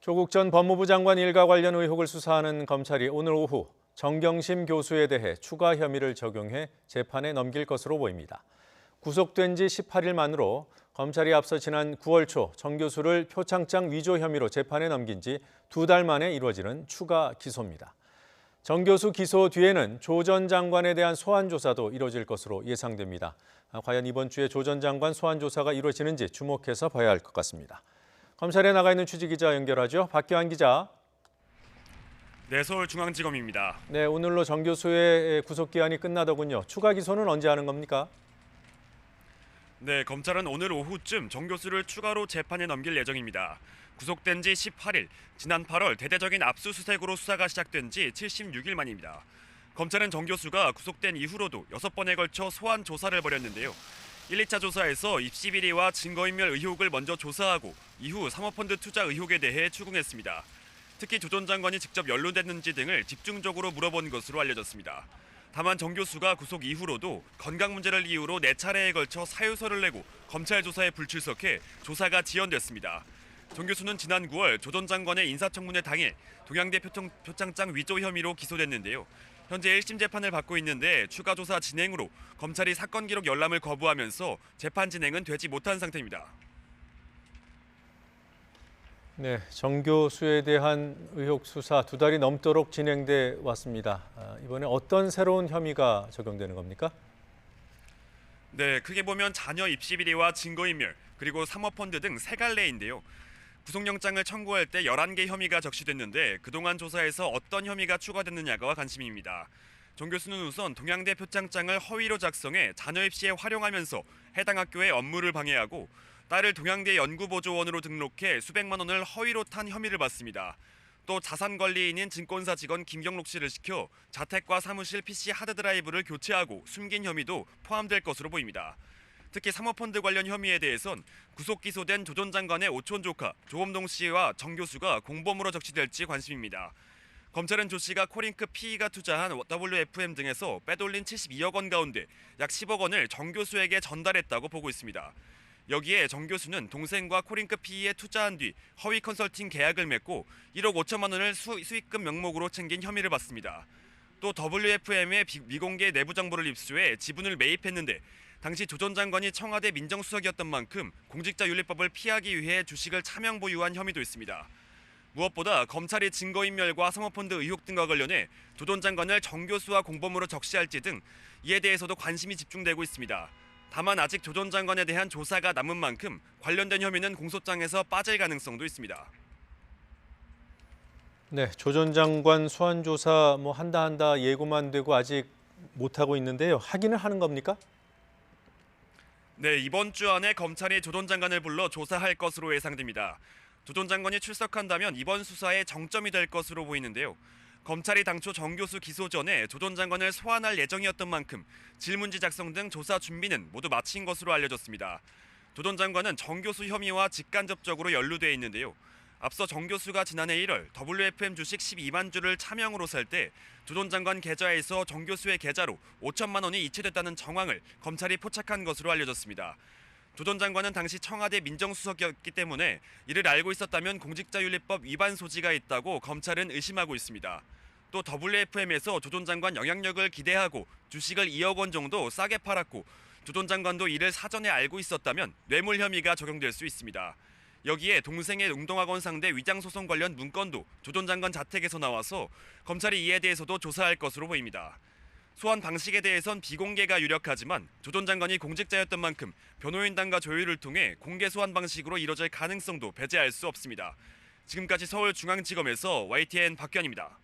조국 전 법무부 장관 일가 관련 의혹을 수사하는 검찰이 오늘 오후 정경심 교수에 대해 추가 혐의를 적용해 재판에 넘길 것으로 보입니다. 구속된 지 18일 만으로 검찰이 앞서 지난 9월 초 정 교수를 표창장 위조 혐의로 재판에 넘긴 지 2달 만에 이루어지는 추가 기소입니다. 정 교수 기소 뒤에는 조 전 장관에 대한 소환 조사도 이루어질 것으로 예상됩니다. 과연 이번 주에 조 전 장관 소환 조사가 이루어지는지 주목해서 봐야 할 것 같습니다. 검찰에 나가 있는 취재기자 연결하죠. 박규환 기자. 네, 서울중앙지검입니다. 네, 오늘로 정 교수의 구속기한이 끝나더군요. 추가 기소는 언제 하는 겁니까? 네, 검찰은 오늘 오후쯤 정 교수를 추가로 재판에 넘길 예정입니다. 구속된 지 18일, 지난 8월 대대적인 압수수색으로 수사가 시작된 지 76일 만입니다. 검찰은 정 교수가 구속된 이후로도 6번에 걸쳐 소환 조사를 벌였는데요. 1, 2차 조사에서 입시 비리와 증거인멸 의혹을 먼저 조사하고 이후 사모펀드 투자 의혹에 대해 추궁했습니다. 특히 조 전 장관이 직접 연루됐는지 등을 집중적으로 물어본 것으로 알려졌습니다. 다만 정 교수가 구속 이후로도 건강 문제를 이유로 4차례에 걸쳐 사유서를 내고 검찰 조사에 불출석해 조사가 지연됐습니다. 정 교수는 지난 9월 조 전 장관의 인사청문회 당일 동양대 표창장 위조 혐의로 기소됐는데요. 현재 1심 재판을 받고 있는데 추가 조사 진행으로 검찰이 사건 기록 열람을 거부하면서 재판 진행은 되지 못한 상태입니다. 네, 정 교수에 대한 의혹 수사 2달이 넘도록 진행돼 왔습니다. 이번에 어떤 새로운 혐의가 적용되는 겁니까? 네, 크게 보면 자녀 입시 비리와 증거인멸, 그리고 사모펀드 등 3갈래인데요. 구속영장을 청구할 때 11개 혐의가 적시됐는데 그동안 조사에서 어떤 혐의가 추가됐느냐가 관심입니다. 정 교수는 우선 동양대 표창장을 허위로 작성해 자녀 입시에 활용하면서 해당 학교의 업무를 방해하고 딸을 동양대 연구보조원으로 등록해 수백만 원을 허위로 탄 혐의를 받습니다. 또 자산관리인인 증권사 직원 김경록 씨를 시켜 자택과 사무실 PC 하드드라이브를 교체하고 숨긴 혐의도 포함될 것으로 보입니다. 특히 사모펀드 관련 혐의에 대해선 구속 기소된 조 전 장관의 오촌 조카 조범동 씨와 정 교수가 공범으로 적시될지 관심입니다. 검찰은 조 씨가 코링크 PE가 투자한 WFM 등에서 빼돌린 72억 원 가운데 약 10억 원을 정 교수에게 전달했다고 보고 있습니다. 여기에 정 교수는 동생과 코링크 PE에 투자한 뒤 허위 컨설팅 계약을 맺고 1억 5천만 원을 수익금 명목으로 챙긴 혐의를 받습니다. 또 WFM의 미공개 내부 정보를 입수해 지분을 매입했는데 당시 조 전 장관이 청와대 민정수석이었던 만큼 공직자윤리법을 피하기 위해 주식을 차명 보유한 혐의도 있습니다. 무엇보다 검찰이 증거인멸과 사모펀드 의혹 등과 관련해 조 전 장관을 정 교수와 공범으로 적시할지 등 이에 대해서도 관심이 집중되고 있습니다. 다만 아직 조 전 장관에 대한 조사가 남은 만큼 관련된 혐의는 공소장에서 빠질 가능성도 있습니다. 네, 조 전 장관 소환 조사 한다 예고만 되고 아직 못하고 있는데요. 하기는 하는 겁니까? 네, 이번 주 안에 검찰이 조 전 장관을 불러 조사할 것으로 예상됩니다. 조 전 장관이 출석한다면 이번 수사의 정점이 될 것으로 보이는데요. 검찰이 당초 정 교수 기소 전에 조 전 장관을 소환할 예정이었던 만큼 질문지 작성 등 조사 준비는 모두 마친 것으로 알려졌습니다. 조 전 장관은 정 교수 혐의와 직간접적으로 연루돼 있는데요. 앞서 정 교수가 지난해 1월 WFM 주식 12만 주를 차명으로 살 때 조 전 장관 계좌에서 정 교수의 계좌로 5천만 원이 이체됐다는 정황을 검찰이 포착한 것으로 알려졌습니다. 조 전 장관은 당시 청와대 민정수석이었기 때문에 이를 알고 있었다면 공직자윤리법 위반 소지가 있다고 검찰은 의심하고 있습니다. 또 WFM에서 조 전 장관 영향력을 기대하고 주식을 2억 원 정도 싸게 팔았고 조 전 장관도 이를 사전에 알고 있었다면 뇌물 혐의가 적용될 수 있습니다. 여기에 동생의 운동학원 상대 위장소송 관련 문건도 조 전 장관 자택에서 나와서 검찰이 이에 대해서도 조사할 것으로 보입니다. 소환 방식에 대해선 비공개가 유력하지만 조 전 장관이 공직자였던 만큼 변호인단과 조율을 통해 공개 소환 방식으로 이뤄질 가능성도 배제할 수 없습니다. 지금까지 서울중앙지검에서 YTN 박규환입니다.